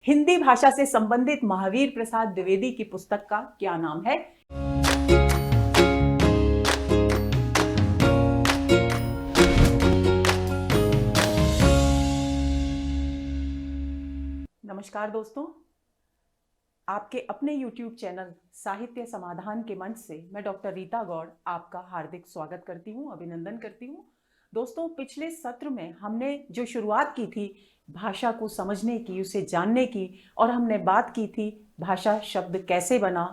हिंदी भाषा से संबंधित महावीर प्रसाद द्विवेदी की पुस्तक का क्या नाम है? नमस्कार दोस्तों, आपके अपने YouTube चैनल साहित्य समाधान के मंच से मैं डॉक्टर रीता गौड़ आपका हार्दिक स्वागत करती हूँ, अभिनंदन करती हूँ। दोस्तों, पिछले सत्र में हमने जो शुरुआत की थी भाषा को समझने की, उसे जानने की, और हमने बात की थी भाषा शब्द कैसे बना,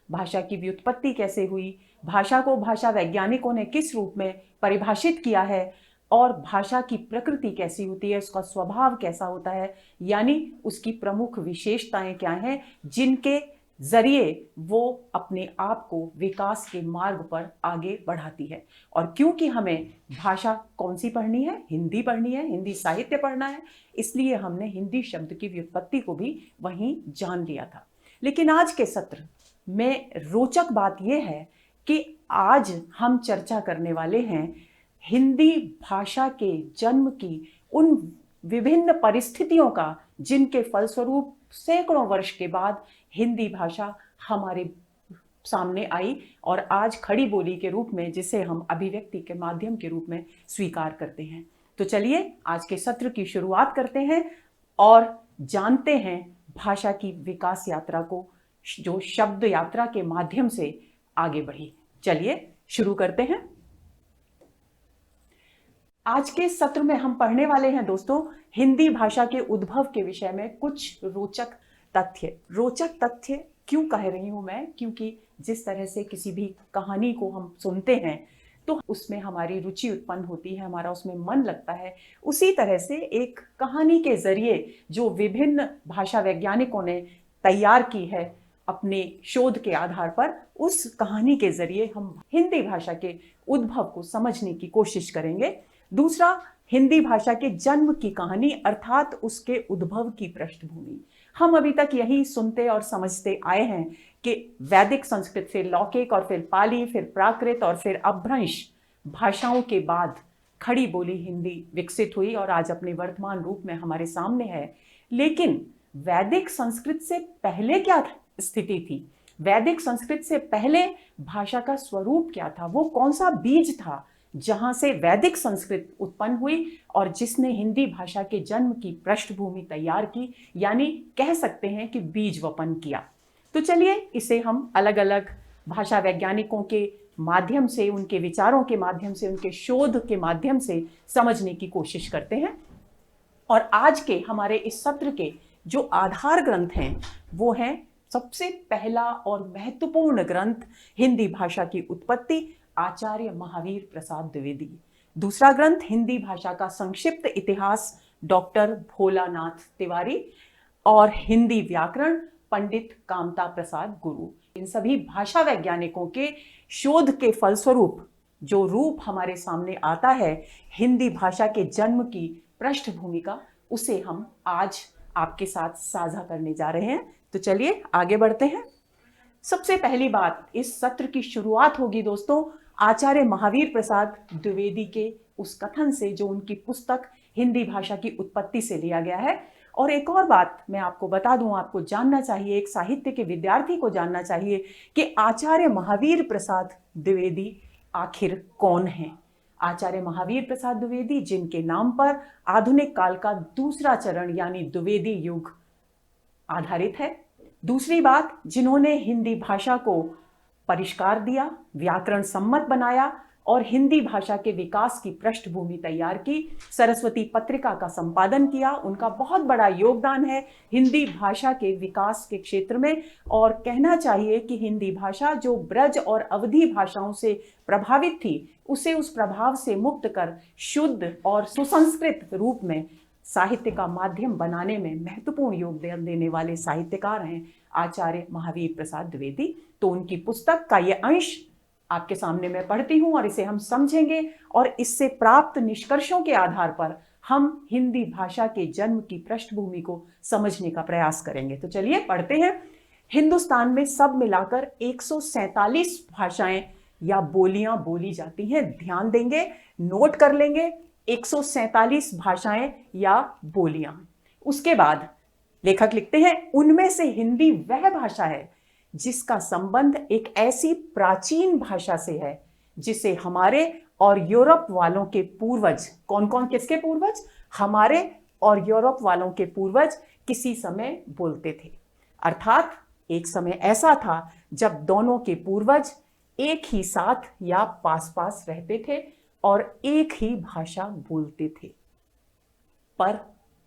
भाषा की व्युत्पत्ति कैसे हुई, भाषा को भाषा वैज्ञानिकों ने किस रूप में परिभाषित किया है और भाषा की प्रकृति कैसी होती है, उसका स्वभाव कैसा होता है, यानी उसकी प्रमुख विशेषताएं क्या हैं जिनके जरिए वो अपने आप को विकास के मार्ग पर आगे बढ़ाती है। और क्योंकि हमें भाषा कौन सी पढ़नी है, हिंदी पढ़नी है, हिंदी साहित्य पढ़ना है, इसलिए हमने हिंदी शब्द की व्युत्पत्ति को भी वहीं जान लिया था। लेकिन आज के सत्र में रोचक बात यह है कि आज हम चर्चा करने वाले हैं हिंदी भाषा के जन्म की उन विभिन्न परिस्थितियों का जिनके फलस्वरूप सैकड़ों वर्ष के बाद हिंदी भाषा हमारे सामने आई और आज खड़ी बोली के रूप में, जिसे हम अभिव्यक्ति के माध्यम के रूप में स्वीकार करते हैं। तो चलिए आज के सत्र की शुरुआत करते हैं और जानते हैं भाषा की विकास यात्रा को, जो शब्द यात्रा के माध्यम से आगे बढ़ी। चलिए शुरू करते हैं। आज के सत्र में हम पढ़ने वाले हैं दोस्तों हिंदी भाषा के उद्भव के विषय में कुछ रोचक तथ्य। रोचक तथ्य क्यों कह रही हूं मैं? क्योंकि जिस तरह से किसी भी कहानी को हम सुनते हैं तो उसमें हमारी रुचि उत्पन्न होती है, हमारा उसमें मन लगता है। उसी तरह से एक कहानी के जरिए जो विभिन्न भाषा वैज्ञानिकों ने तैयार की है अपने शोध के आधार पर, उस कहानी के जरिए हम हिंदी भाषा के उद्भव को समझने की कोशिश करेंगे। दूसरा, हिंदी भाषा के जन्म की कहानी अर्थात उसके उद्भव की पृष्ठभूमि। हम अभी तक यही सुनते और समझते आए हैं कि वैदिक संस्कृत, फिर लौकिक और फिर पाली, फिर प्राकृत और फिर अपभ्रंश भाषाओं के बाद खड़ी बोली हिंदी विकसित हुई और आज अपने वर्तमान रूप में हमारे सामने है। लेकिन वैदिक संस्कृत से पहले क्या स्थिति थी? वैदिक संस्कृत से पहले भाषा का स्वरूप क्या था? वो कौन सा बीज था जहां से वैदिक संस्कृत उत्पन्न हुई और जिसने हिंदी भाषा के जन्म की पृष्ठभूमि तैयार की, यानी कह सकते हैं कि बीज वपन किया। तो चलिए इसे हम अलग अलग भाषा वैज्ञानिकों के माध्यम से, उनके विचारों के माध्यम से, उनके शोध के माध्यम से समझने की कोशिश करते हैं। और आज के हमारे इस सत्र के जो आधार ग्रंथ हैं वो हैं, सबसे पहला और महत्वपूर्ण ग्रंथ हिंदी भाषा की उत्पत्ति, आचार्य महावीर प्रसाद द्विवेदी। दूसरा ग्रंथ हिंदी भाषा का संक्षिप्त इतिहास, डॉक्टर भोलानाथ तिवारी। और हिंदी व्याकरण, पंडित कामता प्रसाद गुरु। इन सभी भाषा वैज्ञानिकों के शोध के फलस्वरूप जो रूप हमारे सामने आता है हिंदी भाषा के जन्म की पृष्ठभूमि का, उसे हम आज आपके साथ साझा करने जा रहे हैं। तो चलिए आगे बढ़ते हैं। सबसे पहली बात, इस सत्र की शुरुआत होगी दोस्तों आचार्य महावीर प्रसाद द्विवेदी के उस कथन से जो उनकी पुस्तक हिंदी भाषा की उत्पत्ति से लिया गया है। और एक और बात मैं आपको बता दूं, आपको जानना चाहिए, एक साहित्य के विद्यार्थी को जानना चाहिए कि आचार्य महावीर प्रसाद द्विवेदी आखिर कौन है। आचार्य महावीर प्रसाद द्विवेदी, जिनके नाम पर आधुनिक काल का दूसरा चरण यानी द्विवेदी युग आधारित है। दूसरी बात, जिन्होंने हिंदी भाषा को परिष्कार दिया, व्याकरण सम्मत बनाया और हिंदी भाषा के विकास की पृष्ठभूमि तैयार की, सरस्वती पत्रिका का संपादन किया। उनका बहुत बड़ा योगदान है हिंदी भाषा के विकास के क्षेत्र में। और कहना चाहिए कि हिंदी भाषा जो ब्रज और अवधी भाषाओं से प्रभावित थी, उसे उस प्रभाव से मुक्त कर शुद्ध और सुसंस्कृत रूप में साहित्य का माध्यम बनाने में महत्वपूर्ण योगदान देने वाले साहित्यकार हैं आचार्य महावीर प्रसाद द्विवेदी। तो उनकी पुस्तक का ये अंश आपके सामने मैं पढ़ती हूं और इसे हम समझेंगे और इससे प्राप्त निष्कर्षों के आधार पर हम हिंदी भाषा के जन्म की पृष्ठभूमि को समझने का प्रयास करेंगे। तो चलिए पढ़ते हैं। हिंदुस्तान में सब मिलाकर 147 भाषाएं या बोलियां बोली जाती हैं। ध्यान देंगे, नोट कर लेंगे, 147 भाषाएं या बोलियां। उसके बाद लेखक लिखते हैं, उनमें से हिंदी वह भाषा है जिसका संबंध एक ऐसी प्राचीन भाषा से है जिसे हमारे और यूरोप वालों के पूर्वज, कौन कौन किसके पूर्वज, हमारे और यूरोप वालों के पूर्वज किसी समय बोलते थे। अर्थात एक समय ऐसा था जब दोनों के पूर्वज एक ही साथ या पास पास रहते थे और एक ही भाषा बोलते थे। पर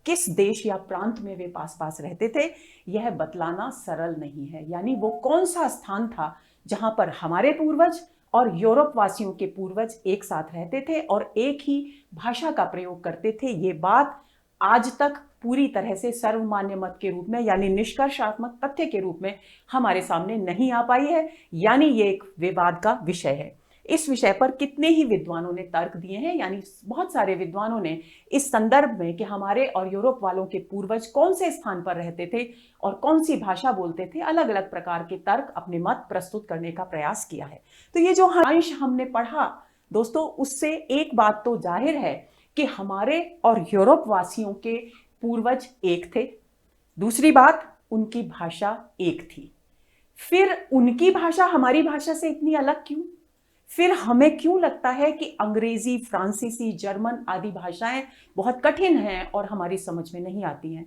किस देश या प्रांत में वे पास पास रहते थे यह बतलाना सरल नहीं है। यानी वो कौन सा स्थान था जहां पर हमारे पूर्वज और यूरोप वासियों के पूर्वज एक साथ रहते थे और एक ही भाषा का प्रयोग करते थे। ये बात आज तक पूरी तरह से सर्वमान्य मत के रूप में यानी निष्कर्षात्मक तथ्य के रूप में हमारे सामने नहीं आ पाई है। यानी ये एक विवाद का विषय है। इस विषय पर कितने ही विद्वानों ने तर्क दिए हैं, यानी बहुत सारे विद्वानों ने इस संदर्भ में कि हमारे और यूरोप वालों के पूर्वज कौन से स्थान पर रहते थे और कौन सी भाषा बोलते थे, अलग अलग प्रकार के तर्क अपने मत प्रस्तुत करने का प्रयास किया है। तो ये जो अंश हमने पढ़ा दोस्तों, उससे एक बात तो जाहिर है कि हमारे और यूरोप वासियों के पूर्वज एक थे। दूसरी बात, उनकी भाषा एक थी। फिर उनकी भाषा हमारी भाषा से इतनी अलग क्यों? फिर हमें क्यों लगता है कि अंग्रेजी, फ्रांसीसी, जर्मन आदि भाषाएं बहुत कठिन हैं और हमारी समझ में नहीं आती हैं?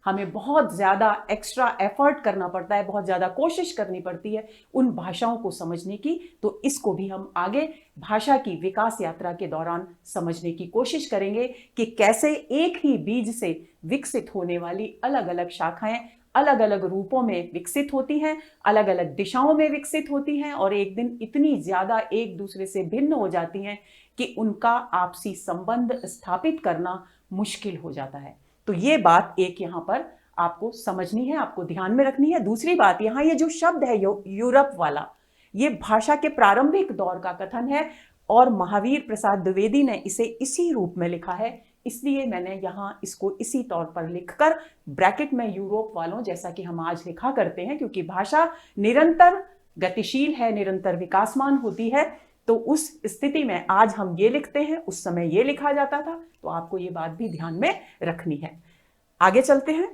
हमें बहुत ज्यादा एक्स्ट्रा एफर्ट करना पड़ता है, बहुत ज्यादा कोशिश करनी पड़ती है उन भाषाओं को समझने की। तो इसको भी हम आगे भाषा की विकास यात्रा के दौरान समझने की कोशिश करेंगे कि कैसे एक ही बीज से विकसित होने वाली अलग अलग शाखाएं अलग अलग रूपों में विकसित होती हैं, अलग अलग दिशाओं में विकसित होती हैं और एक दिन इतनी ज्यादा एक दूसरे से भिन्न हो जाती हैं कि उनका आपसी संबंध स्थापित करना मुश्किल हो जाता है। तो ये बात एक यहाँ पर आपको समझनी है, आपको ध्यान में रखनी है। दूसरी बात, यहाँ ये जो शब्द है यूरोप वाला, ये भाषा के प्रारंभिक दौर का कथन है और महावीर प्रसाद द्विवेदी ने इसे इसी रूप में लिखा है। इसलिए मैंने यहाँ इसको इसी तौर पर लिखकर ब्रैकेट में यूरोप वालों जैसा कि हम आज लिखा करते हैं, क्योंकि भाषा निरंतर गतिशील है, निरंतर विकासमान होती है। तो उस स्थिति में आज हम ये लिखते हैं, उस समय ये लिखा जाता था। तो आपको ये बात भी ध्यान में रखनी है। आगे चलते हैं।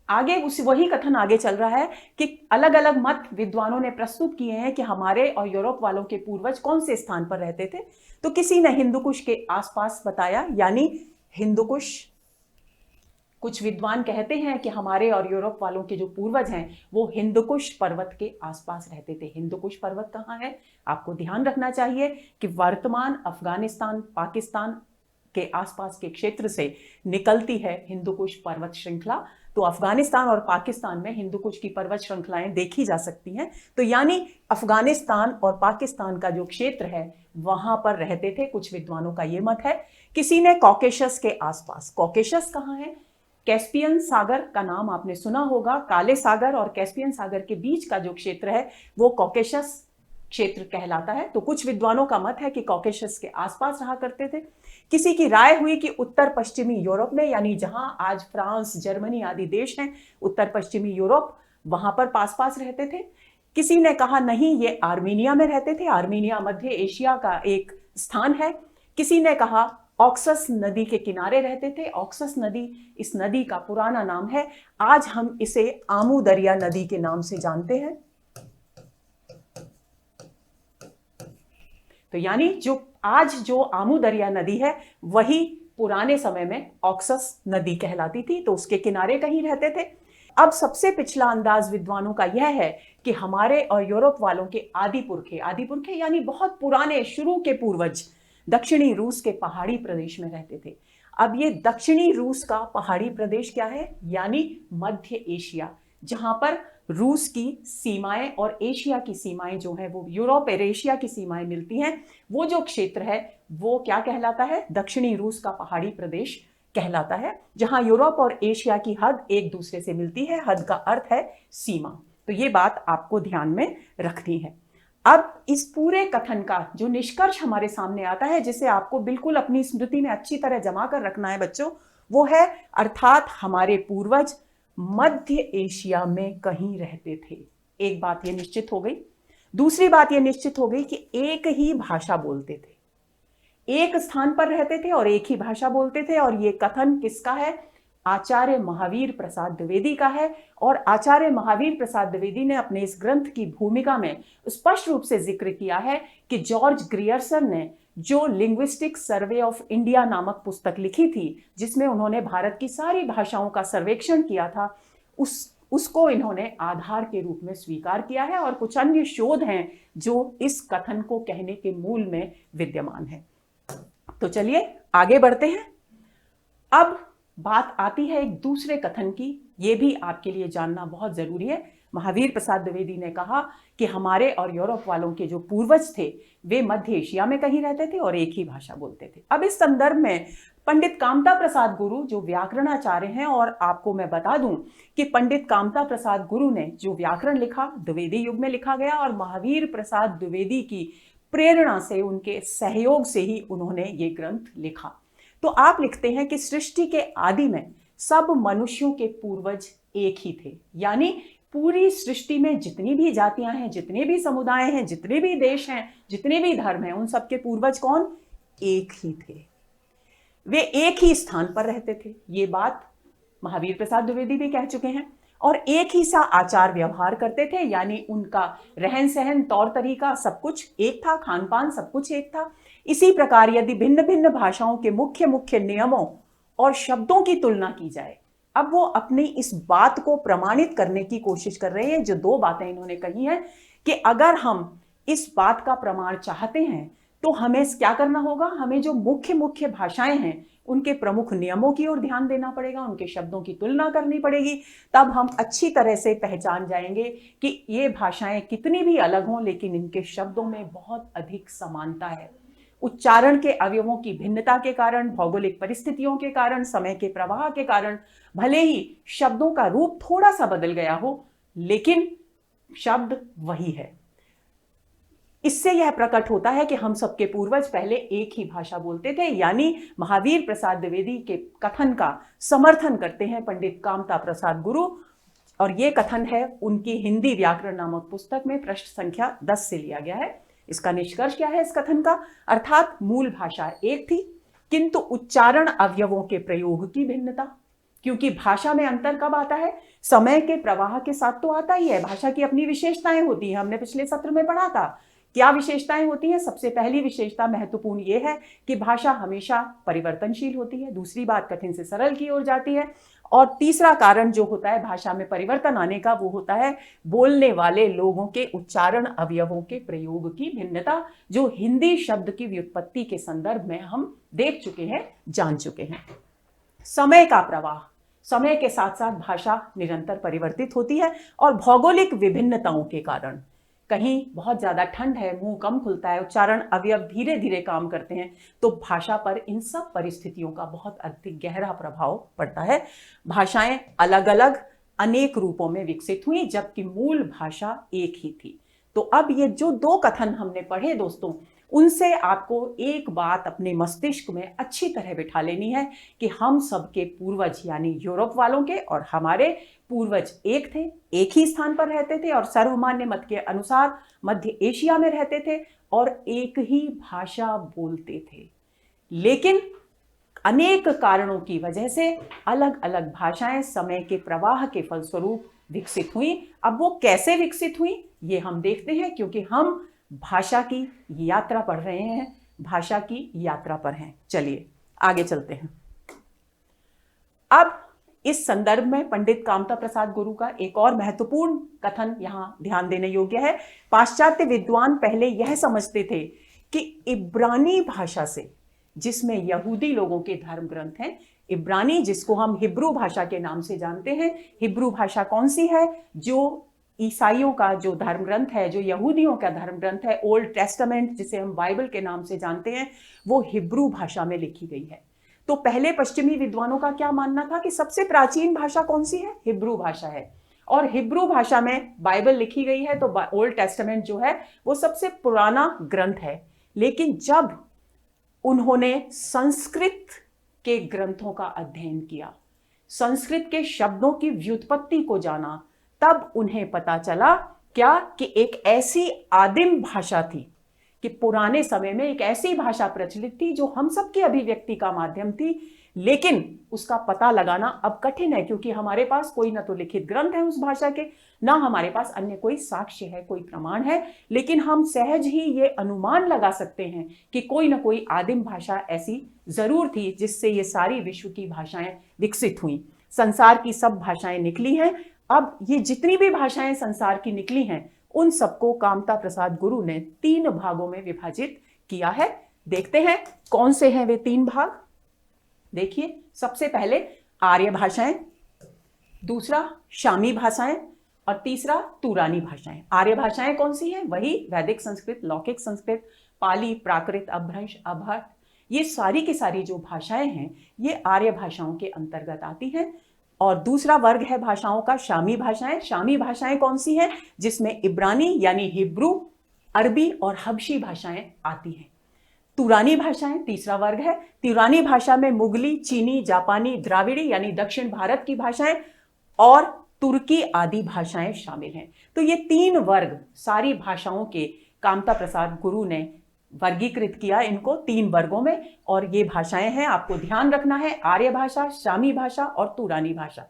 आगे वही कथन आगे चल रहा है कि अलग अलग मत विद्वानों ने प्रस्तुत किए हैं कि हमारे और यूरोप वालों के पूर्वज कौन से स्थान पर रहते थे। तो किसी ने हिंदुकुश के आसपास बताया, यानी हिंदुकुश, कुछ विद्वान कहते हैं कि हमारे और यूरोप वालों के जो पूर्वज हैं वो हिंदुकुश पर्वत के आसपास रहते थे। हिंदुकुश पर्वत कहाँ है? आपको ध्यान रखना चाहिए कि वर्तमान अफगानिस्तान, पाकिस्तान के आसपास के क्षेत्र से निकलती है हिंदुकुश पर्वत श्रृंखला। तो अफगानिस्तान और पाकिस्तान में हिंदुकुश की पर्वत श्रृंखलाएं देखी जा सकती हैं। तो यानी अफगानिस्तान और पाकिस्तान का जो क्षेत्र है वहां पर रहते थे। कुछ विद्वानों का यह मत है। किसी ने कॉकेशस के आसपास, कॉकेशस कहाँ है? कैस्पियन सागर का नाम आपने सुना होगा। काले सागर और कैस्पियन सागर के बीच का जो क्षेत्र है वो कॉकेशस क्षेत्र कहलाता है। तो कुछ विद्वानों का मत है कि कॉकेशस के आसपास रहा करते थे। किसी की राय हुई कि उत्तर पश्चिमी यूरोप में, यानी जहां आज फ्रांस, जर्मनी आदि देश हैं, उत्तर पश्चिमी यूरोप, वहां पर पास पास रहते थे। किसी ने कहा नहीं, ये आर्मीनिया में रहते थे। आर्मीनिया मध्य एशिया का एक स्थान है। किसी ने कहा ऑक्सस नदी के किनारे रहते थे। ऑक्सस नदी इस नदी का पुराना नाम है। आज हम इसे आमू दरिया नदी के नाम से जानते हैं। तो यानी आज जो आमू दरिया नदी है वही पुराने समय में ऑक्सस नदी कहलाती थी। तो उसके किनारे कहीं रहते थे। अब सबसे पिछला अंदाज विद्वानों का यह है कि हमारे और यूरोप वालों के आदि पुरखे यानी बहुत पुराने शुरू के पूर्वज दक्षिणी रूस के पहाड़ी प्रदेश में रहते थे। अब ये दक्षिणी रूस का पहाड़ी प्रदेश क्या है? यानी मध्य एशिया, जहां पर रूस की सीमाएं और एशिया की सीमाएं जो है वो यूरोप और एशिया की सीमाएं मिलती हैं। वो जो क्षेत्र है वो क्या कहलाता है? दक्षिणी रूस का पहाड़ी प्रदेश कहलाता है, जहां यूरोप और एशिया की हद एक दूसरे से मिलती है। हद का अर्थ है सीमा। तो ये बात आपको ध्यान में रखनी है। अब इस पूरे कथन का जो निष्कर्ष हमारे सामने आता है, जिसे आपको बिल्कुल अपनी स्मृति में अच्छी तरह जमा कर रखना है बच्चों, वो है अर्थात हमारे पूर्वज मध्य एशिया में कहीं रहते थे। एक बात ये निश्चित हो गई। दूसरी बात ये निश्चित हो गई कि एक ही भाषा बोलते थे, एक स्थान पर रहते थे और एक ही भाषा बोलते थे। और ये कथन किसका है? आचार्य महावीर प्रसाद द्विवेदी का है। और आचार्य महावीर प्रसाद द्विवेदी ने अपने इस ग्रंथ की भूमिका में स्पष्ट रूप से जिक्र किया है कि जॉर्ज ग्रियर्सन ने जो लिंग्विस्टिक सर्वे ऑफ इंडिया नामक पुस्तक लिखी थी, जिसमें उन्होंने भारत की सारी भाषाओं का सर्वेक्षण किया था, उसको इन्होंने आधार के रूप में स्वीकार किया है। और कुछ अन्य शोध हैं जो इस कथन को कहने के मूल में विद्यमान है। तो चलिए आगे बढ़ते हैं। अब बात आती है एक दूसरे कथन की, ये भी आपके लिए जानना बहुत जरूरी है। महावीर प्रसाद द्विवेदी ने कहा कि हमारे और यूरोप वालों के जो पूर्वज थे वे मध्य एशिया में कहीं रहते थे और एक ही भाषा बोलते थे। अब इस संदर्भ में पंडित कामता प्रसाद गुरु जो व्याकरणाचार्य हैं, और आपको मैं बता दूं कि पंडित कामता प्रसाद गुरु ने जो व्याकरण लिखा द्विवेदी युग में लिखा गया, और महावीर प्रसाद द्विवेदी की प्रेरणा से, उनके सहयोग से ही उन्होंने ये ग्रंथ लिखा। तो आप लिखते हैं कि सृष्टि के आदि में सब मनुष्यों के पूर्वज एक ही थे, यानी पूरी सृष्टि में जितनी भी जातियां हैं, जितने भी समुदाय हैं, जितने भी देश हैं, जितने भी धर्म हैं, उन सबके पूर्वज कौन? एक ही थे। वे एक ही स्थान पर रहते थे। ये बात महावीर प्रसाद द्विवेदी भी कह चुके हैं। और एक ही सा आचार व्यवहार करते थे, यानी उनका रहन सहन, तौर तरीका, सब कुछ एक था, खान पान सब कुछ एक था। इसी प्रकार यदि भिन्न भिन्न भाषाओं के मुख्य मुख्य नियमों और शब्दों की तुलना की जाए, अब वो अपनी इस बात को प्रमाणित करने की कोशिश कर रहे हैं। जो दो बातें इन्होंने कही हैं कि अगर हम इस बात का प्रमाण चाहते हैं तो हमें क्या करना होगा, हमें जो मुख्य मुख्य भाषाएं हैं उनके प्रमुख नियमों की ओर ध्यान देना पड़ेगा, उनके शब्दों की तुलना करनी पड़ेगी। तब हम अच्छी तरह से पहचान जाएंगे कि ये भाषाएं कितनी भी अलग हों, लेकिन इनके शब्दों में बहुत अधिक समानता है। उच्चारण के अवयवों की भिन्नता के कारण, भौगोलिक परिस्थितियों के कारण, समय के प्रवाह के कारण भले ही शब्दों का रूप थोड़ा सा बदल गया हो, लेकिन शब्द वही है। इससे यह प्रकट होता है कि हम सबके पूर्वज पहले एक ही भाषा बोलते थे। यानी महावीर प्रसाद द्विवेदी के कथन का समर्थन करते हैं पंडित कामता प्रसाद गुरु, और यह कथन है उनकी हिंदी व्याकरण नामक पुस्तक में पृष्ठ संख्या 10 से लिया गया है। इसका निष्कर्ष क्या है इस कथन का? अर्थात मूल भाषा एक थी, किंतु उच्चारण अवयवों के प्रयोग की भिन्नता। क्योंकि भाषा में अंतर कब आता है? समय के प्रवाह के साथ तो आता ही है। भाषा की अपनी विशेषताएं होती हैं, हमने पिछले सत्र में पढ़ा था। क्या विशेषताएं होती हैं? सबसे पहली विशेषता महत्वपूर्ण यह है कि भाषा हमेशा परिवर्तनशील होती है। दूसरी बात, कठिन से सरल की ओर जाती है। और तीसरा कारण जो होता है भाषा में परिवर्तन आने का, वो होता है बोलने वाले लोगों के उच्चारण अवयवों के प्रयोग की भिन्नता, जो हिंदी शब्द की व्युत्पत्ति के संदर्भ में हम देख चुके हैं, जान चुके हैं। समय का प्रवाह, समय के साथ साथ भाषा निरंतर परिवर्तित होती है, और भौगोलिक विभिन्नताओं के कारण, कहीं बहुत ज्यादा ठंड है, मुंह कम खुलता है, उच्चारण अवयव धीरे धीरे काम करते हैं, तो भाषा पर इन सब परिस्थितियों का बहुत अधिक गहरा प्रभाव पड़ता है। भाषाएं अलग अलग अनेक रूपों में विकसित हुई, जबकि मूल भाषा एक ही थी। तो अब ये जो दो कथन हमने पढ़े दोस्तों, उनसे आपको एक बात अपने मस्तिष्क में अच्छी तरह बिठा लेनी है कि हम सबके पूर्वज, यानी यूरोप वालों के और हमारे पूर्वज एक थे, एक ही स्थान पर रहते थे, और सर्वमान्य मत के अनुसार मध्य एशिया में रहते थे और एक ही भाषा बोलते थे। लेकिन अनेक कारणों की वजह से अलग अलग भाषाएं समय के प्रवाह के फलस्वरूप विकसित हुई। अब वो कैसे विकसित हुई ये हम देखते हैं, क्योंकि हम भाषा की यात्रा पढ़ रहे हैं, भाषा की यात्रा पर हैं। चलिए आगे चलते हैं। अब इस संदर्भ में पंडित कामता प्रसाद गुरु का एक और महत्वपूर्ण कथन यहां ध्यान देने योग्य है। पाश्चात्य विद्वान पहले यह समझते थे कि इब्रानी भाषा से, जिसमें यहूदी लोगों के धर्म ग्रंथ हैं, इब्रानी जिसको हम हिब्रू भाषा के नाम से जानते हैं। हिब्रू भाषा कौन सी है? जो ईसाइयों का जो धर्म ग्रंथ है, जो यहूदियों का धर्म ग्रंथ है, ओल्ड टेस्टामेंट जिसे हम बाइबल के नाम से जानते हैं, वो हिब्रू भाषा में लिखी गई है। तो पहले पश्चिमी विद्वानों का क्या मानना था कि सबसे प्राचीन भाषा कौन सी है? हिब्रू भाषा है, और हिब्रू भाषा में बाइबल लिखी गई है, तो ओल्ड टेस्टामेंट जो है वो सबसे पुराना ग्रंथ है। लेकिन जब उन्होंने संस्कृत के ग्रंथों का अध्ययन किया, संस्कृत के शब्दों की व्युत्पत्ति को जाना, तब उन्हें पता चला क्या कि एक ऐसी आदिम भाषा थी, कि पुराने समय में एक ऐसी भाषा प्रचलित थी जो हम सबकी अभिव्यक्ति का माध्यम थी, लेकिन उसका पता लगाना अब कठिन है, क्योंकि हमारे पास कोई ना तो लिखित ग्रंथ है उस भाषा के, ना हमारे पास अन्य कोई साक्ष्य है, कोई प्रमाण है। लेकिन हम सहज ही ये अनुमान लगा सकते हैं कि कोई ना कोई आदिम भाषा ऐसी जरूर थी जिससे ये सारी विश्व की भाषाएं विकसित हुई। संसार की सब भाषाएं निकली हैं। अब ये जितनी भी भाषाएं संसार की निकली हैं, उन सबको कामता प्रसाद गुरु ने 3 भागों में विभाजित किया है। देखते हैं कौन से हैं वे 3 भाग। देखिए, सबसे पहले आर्य भाषाएं, दूसरा शामी भाषाएं और तीसरा तुरानी भाषाएं। आर्य भाषाएं कौन सी हैं? वही वैदिक संस्कृत, लौकिक संस्कृत, पाली, प्राकृत, अपभ्रंश, अभट, ये सारी की सारी जो भाषाएं हैं ये आर्य भाषाओं के अंतर्गत आती हैं। और दूसरा वर्ग है भाषाओं का शामी भाषाएं। शामी भाषाएं कौन सी हैं? जिसमें इब्रानी यानी हिब्रू, अरबी और हबशी भाषाएं आती हैं। तुरानी भाषाएं तीसरा वर्ग है। तुरानी भाषा में मुगली, चीनी, जापानी, द्राविड़ी यानी दक्षिण भारत की भाषाएं और तुर्की आदि भाषाएं शामिल हैं। तो ये 3 वर्ग सारी भाषाओं के कामता प्रसाद गुरु ने वर्गीकृत किया इनको 3 वर्गों में। और ये भाषाएं हैं, आपको ध्यान रखना है, आर्य भाषा, शामी भाषा और तुरानी भाषा।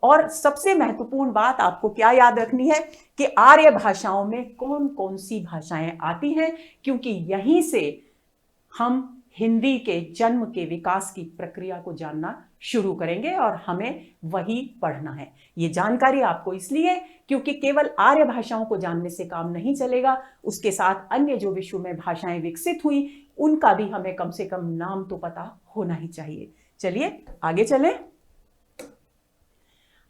और सबसे महत्वपूर्ण बात आपको क्या याद रखनी है कि आर्य भाषाओं में कौन कौन सी भाषाएं आती हैं, क्योंकि यहीं से हम हिंदी के जन्म के विकास की प्रक्रिया को जानना शुरू करेंगे और हमें वही पढ़ना है। ये जानकारी आपको इसलिए क्योंकि केवल आर्य भाषाओं को जानने से काम नहीं चलेगा, उसके साथ अन्य जो विश्व में भाषाएं विकसित हुई उनका भी हमें कम से कम नाम तो पता होना ही चाहिए। चलिए आगे चलें।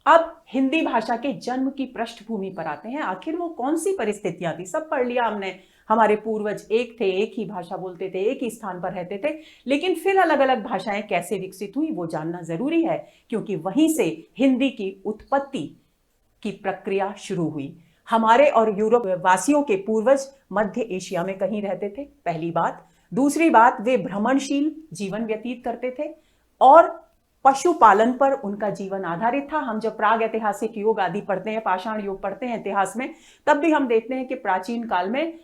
अब हिंदी भाषा के जन्म की पृष्ठभूमि पर आते हैं। आखिर वो कौन सी परिस्थितियां थी? सब पढ़ लिया हमने, हमारे पूर्वज एक थे, एक ही भाषा बोलते थे, एक ही स्थान पर रहते थे, लेकिन फिर अलग अलग भाषाएं कैसे विकसित हुई वो जानना जरूरी है, क्योंकि वहीं से हिंदी की उत्पत्ति की प्रक्रिया शुरू हुई। हमारे और यूरोप वासियों के पूर्वज मध्य एशिया में कहीं रहते थे, पहली बात। दूसरी बात, वे भ्रमणशील जीवन व्यतीत करते थे और पशुपालन पर उनका जीवन आधारित था। हम जब प्राग ऐतिहासिक युग आदि पढ़ते हैं, पाषाण युग पढ़ते हैं इतिहास में, तब भी हम देखते हैं कि प्राचीन काल में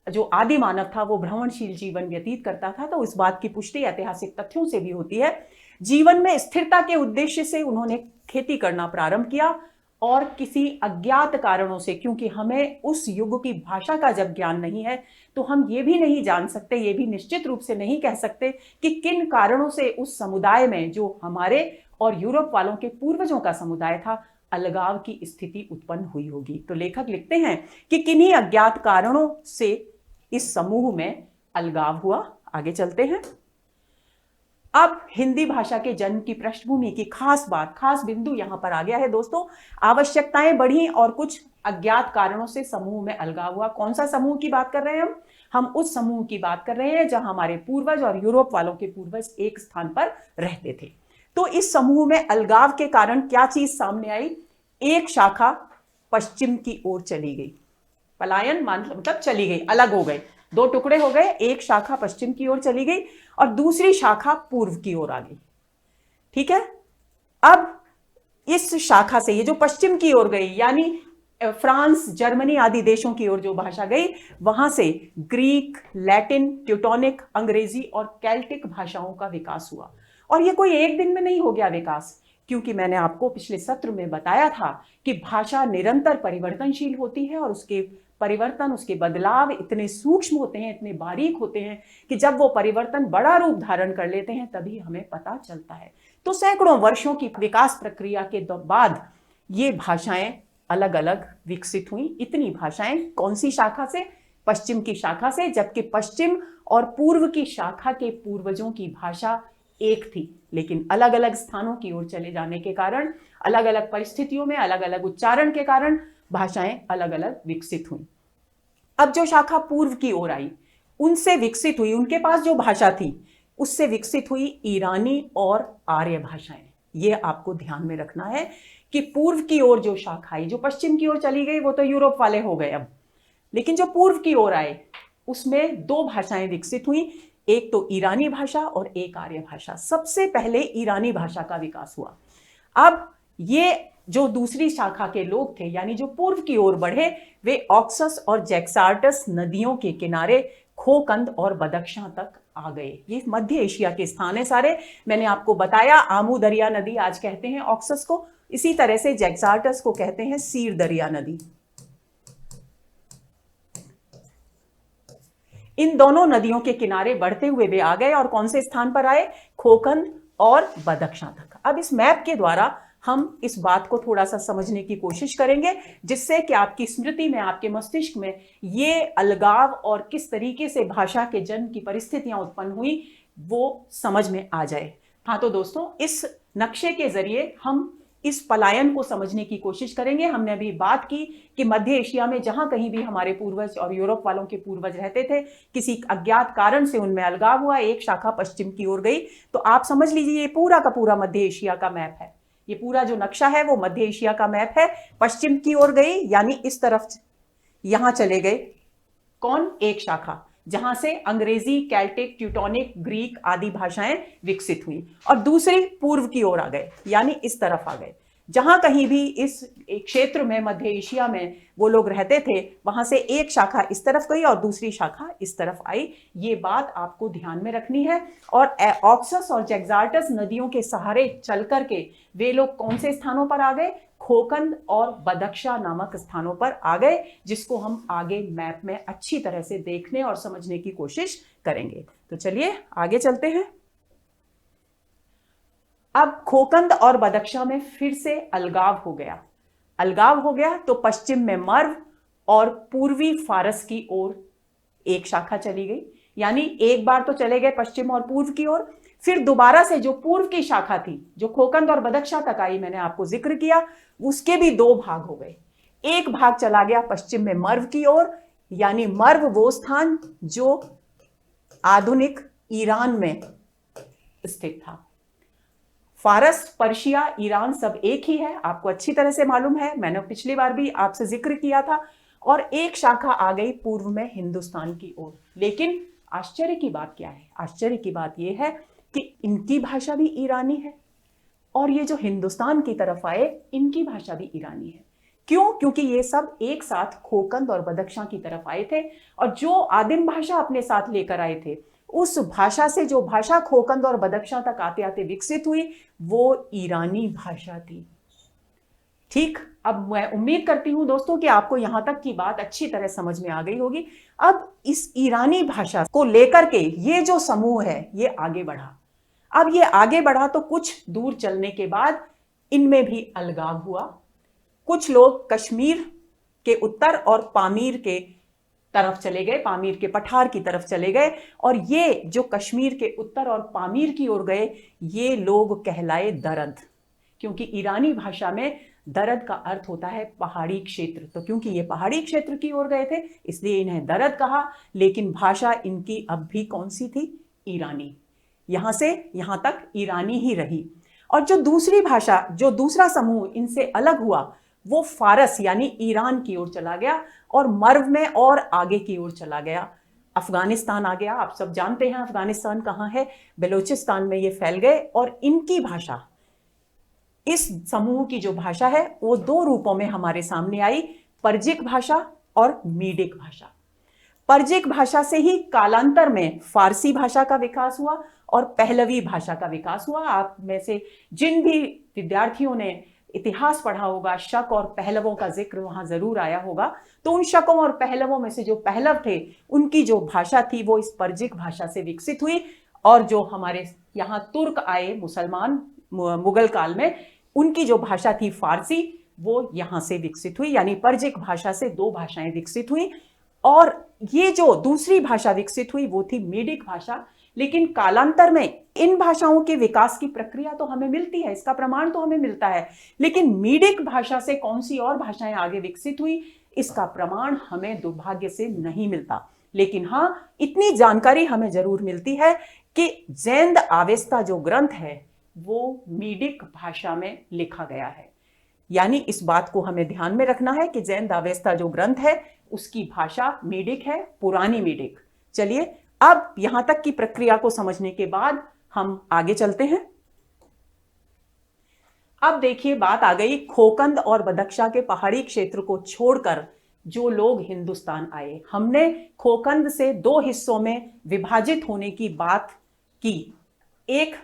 जो आदि मानव था वो भ्रमणशील जीवन व्यतीत करता था। तो इस बात की पुष्टि ऐतिहासिक तथ्यों से भी होती है। जीवन में स्थिरता के उद्देश्य से उन्होंने खेती करना प्रारंभ किया और किसी अज्ञात कारणों से, क्योंकि हमें उस युग की भाषा का जब ज्ञान नहीं है तो हम ये भी नहीं जान सकते, ये भी निश्चित रूप से नहीं कह सकते कि किन कारणों से उस समुदाय में, जो हमारे और यूरोप वालों के पूर्वजों का समुदाय था, अलगाव की स्थिति उत्पन्न हुई होगी। तो लेखक लिखते हैं कि किन्हीं अज्ञात कारणों से इस समूह में अलगाव हुआ। आगे चलते हैं। अब हिंदी भाषा के जन्म की पृष्ठभूमि की खास बात, खास बिंदु यहां पर आ गया है दोस्तों। आवश्यकताएं बढ़ी और कुछ अज्ञात कारणों से समूह में अलगाव हुआ। कौन सा समूह की बात कर रहे हैं हम उस समूह की बात कर रहे हैं जहां हमारे पूर्वज और यूरोप वालों के पूर्वज एक स्थान पर रहते थे। तो इस समूह में अलगाव के कारण क्या चीज सामने आई? एक शाखा पश्चिम की ओर चली गई। पलायन मतलब चली गई, अलग हो गए, 2 टुकड़े हो गए। एक शाखा पश्चिम की ओर चली गई और दूसरी शाखा पूर्व की ओर आ गई। ठीक है। अब इस शाखा से, ये जो पश्चिम की ओर गई, यानी फ्रांस, जर्मनी आदि देशों की ओर जो भाषा गई, वहां से ग्रीक, लैटिन, ट्यूटोनिक, अंग्रेजी और केल्टिक भाषाओं का विकास हुआ। और ये कोई एक दिन में नहीं हो गया विकास, क्योंकि मैंने आपको पिछले सत्र में बताया था कि भाषा निरंतर परिवर्तनशील होती है और उसके परिवर्तन, उसके बदलाव इतने सूक्ष्म होते हैं, इतने बारीक होते हैं कि जब वो परिवर्तन बड़ा रूप धारण कर लेते हैं तभी हमें पता चलता है। तो सैकड़ों वर्षों की विकास प्रक्रिया के बाद ये भाषाएं अलग अलग विकसित हुई। इतनी भाषाएं कौन सी शाखा से? पश्चिम की शाखा से, जबकि पश्चिम और पूर्व की शाखा के पूर्वजों की भाषा एक थी, लेकिन अलग अलग स्थानों की ओर चले जाने के कारण, अलग अलग परिस्थितियों में अलग अलग उच्चारण के कारण भाषाएं अलग अलग विकसित हुई। अब जो शाखा पूर्व की ओर आई, उनसे विकसित हुई, उनके पास जो भाषा थी उससे विकसित हुई ईरानी और आर्य भाषाएं। ये आपको ध्यान में रखना है कि पूर्व की ओर जो शाखा आई, जो पश्चिम की ओर चली गई वो तो यूरोप वाले हो गए अब, लेकिन जो पूर्व की ओर आए उसमें 2 भाषाएं विकसित हुई, एक तो ईरानी भाषा और एक आर्य भाषा। सबसे पहले ईरानी भाषा का विकास हुआ। अब ये जो दूसरी शाखा के लोग थे, यानी जो पूर्व की ओर बढ़े, वे ऑक्सस और जैक्सार्टस नदियों के किनारे खोकंद और बदख्शां तक आ गए। ये मध्य एशिया के स्थान है सारे। मैंने आपको बताया आमू दरिया नदी आज कहते हैं ऑक्सस को, इसी तरह से जैक्सार्टस को कहते हैं सीर दरिया नदी। इन दोनों नदियों के किनारे बढ़ते हुए वे आ गए और कौन से स्थान पर आए? खोकंद और बदख्शां तक। अब इस मैप के द्वारा हम इस बात को थोड़ा सा समझने की कोशिश करेंगे, जिससे कि आपकी स्मृति में, आपके मस्तिष्क में ये अलगाव और किस तरीके से भाषा के जन्म की परिस्थितियां उत्पन्न हुई वो समझ में आ जाए। हाँ तो दोस्तों, इस नक्शे के जरिए हम इस पलायन को समझने की कोशिश करेंगे। हमने अभी बात की कि मध्य एशिया में जहां कहीं भी हमारे पूर्वज और यूरोप वालों के पूर्वज रहते थे, किसी अज्ञात कारण से उनमें अलगाव हुआ, एक शाखा पश्चिम की ओर गई। तो आप समझ लीजिए ये पूरा का पूरा मध्य एशिया का मैप है। ये पूरा जो नक्शा है वो मध्य एशिया का मैप है। पश्चिम की ओर गई यानी इस तरफ यहां चले गए कौन? एक शाखा, जहां से अंग्रेजी, केल्टिक, ट्यूटोनिक, ग्रीक आदि भाषाएं विकसित हुई, और दूसरी पूर्व की ओर आ गए यानी इस तरफ आ गए। जहां कहीं भी इस क्षेत्र में मध्य एशिया में वो लोग रहते थे, वहां से एक शाखा इस तरफ गई और दूसरी शाखा इस तरफ आई। ये बात आपको ध्यान में रखनी है। और ऑक्सस और जैक्सार्टस नदियों के सहारे चल करके वे लोग कौन से स्थानों पर आ गए? खोकंद और बदख्शां नामक स्थानों पर आ गए, जिसको हम आगे मैप में अच्छी तरह से देखने और समझने की कोशिश करेंगे। तो चलिए आगे चलते हैं। अब खोकंद और बदख्शां में फिर से अलगाव हो गया। अलगाव हो गया तो पश्चिम में मर्व और पूर्वी फारस की ओर एक शाखा चली गई, यानी एक बार तो चले गए पश्चिम और पूर्व की ओर, फिर दोबारा से जो पूर्व की शाखा थी, जो खोकंद और बदख्शां तक आई, मैंने आपको जिक्र किया, उसके भी दो भाग हो गए। एक भाग चला गया पश्चिम में मर्व की ओर, यानी मर्व वो स्थान जो आधुनिक ईरान में स्थित था। फारस, पर्शिया, ईरान सब एक ही है, आपको अच्छी तरह से मालूम है, मैंने पिछली बार भी आपसे जिक्र किया था। और एक शाखा आ गई पूर्व में हिंदुस्तान की ओर। लेकिन आश्चर्य की बात क्या है? आश्चर्य की बात यह है कि इनकी भाषा भी ईरानी है, और ये जो हिंदुस्तान की तरफ आए इनकी भाषा भी ईरानी है। क्यों? क्योंकि ये सब एक साथ खोकंद और बदख्शां की तरफ आए थे, और जो आदिम भाषा अपने साथ लेकर आए थे, उस भाषा से जो भाषा खोकंद और बदख्शां तक आते आते विकसित हुई, वो ईरानी भाषा थी। ठीक, अब मैं उम्मीद करती हूं दोस्तों कि आपको यहां तक की बात अच्छी तरह समझ में आ गई होगी। अब इस ईरानी भाषा को लेकर के ये जो समूह है ये आगे बढ़ा। अब ये आगे बढ़ा तो कुछ दूर चलने के बाद इनमें भी अलगाव हुआ। कुछ लोग कश्मीर के उत्तर और पामीर के तरफ चले गए, पामीर के पठार की तरफ चले गए, और ये जो कश्मीर के उत्तर और पामीर की ओर गए, ये लोग कहलाए दरद, क्योंकि ईरानी भाषा में दरद का अर्थ होता है पहाड़ी क्षेत्र। तो क्योंकि ये पहाड़ी क्षेत्र की ओर गए थे इसलिए इन्हें दरद कहा। लेकिन भाषा इनकी अब भी कौन सी थी? ईरानी। यहां से यहां तक ईरानी ही रही। और जो दूसरी भाषा, जो दूसरा समूह इनसे अलग हुआ, वो फारस यानी ईरान की ओर चला गया, और मर्व में और आगे की ओर चला गया। अफगानिस्तान आ गया। आप सब जानते हैं अफगानिस्तान कहाँ है, बलूचिस्तान में ये फैल गए। और इनकी भाषा, इस समूह की जो भाषा है वो दो रूपों में हमारे सामने आई, पर्जिक भाषा और मीडिक भाषा। पर्जिक भाषा से ही कालांतर में फारसी भाषा का विकास हुआ और पहलवी भाषा का विकास हुआ। आप में से जिन भी विद्यार्थियों ने इतिहास पढ़ा होगा, शक और पहलवों का जिक्र वहां जरूर आया होगा। तो उन शकों और पहलवों में से जो पहलव थे, उनकी जो भाषा थी वो इस पर्जिक भाषा से विकसित हुई। और जो हमारे यहाँ तुर्क आए, मुसलमान मुगल काल में, उनकी जो भाषा थी फारसी, वो यहां से विकसित हुई। यानी पर्जिक भाषा से दो भाषाएं विकसित हुई। और ये जो दूसरी भाषा विकसित हुई वो थी मीडिक भाषा। लेकिन कालांतर में इन भाषाओं के विकास की प्रक्रिया तो हमें मिलती है, इसका प्रमाण तो हमें मिलता है। लेकिन मीडिक भाषा से कौन सी और भाषाएं आगे विकसित हुई, इसका प्रमाण हमें दुर्भाग्य से नहीं मिलता। लेकिन हाँ, इतनी जानकारी हमें जरूर मिलती है कि ज़ैंद आवेस्ता जो ग्रंथ है वो मीडिक भाषा में लिखा गया है। यानी इस बात को हमें ध्यान में रखना है कि ज़ैंद आवेस्ता जो ग्रंथ है उसकी भाषा मीडिक है, पुरानी मीडिक। चलिए, अब यहां तक की प्रक्रिया को समझने के बाद हम आगे चलते हैं। अब देखिए, बात आ गई खोकंद और बदख्शां के पहाड़ी क्षेत्र को छोड़कर जो लोग हिंदुस्तान आए, हमने खोकंद से 2 हिस्सों में विभाजित होने की बात की। एक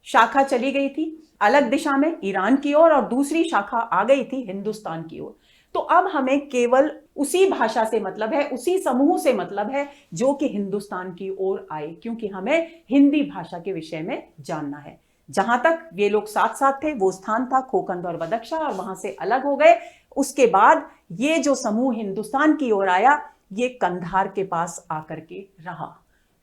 शाखा चली गई थी अलग दिशा में ईरान की ओर और दूसरी शाखा आ गई थी हिंदुस्तान की ओर। तो अब हमें केवल उसी भाषा से मतलब है, उसी समूह से मतलब है जो कि हिंदुस्तान की ओर आए, क्योंकि हमें हिंदी भाषा के विषय में जानना है। जहां तक ये लोग साथ साथ थे वो स्थान था खोकंद और बदख्शां, और वहां से अलग हो गए। उसके बाद ये जो समूह हिंदुस्तान की ओर आया ये कंधार के पास आकर के रहा।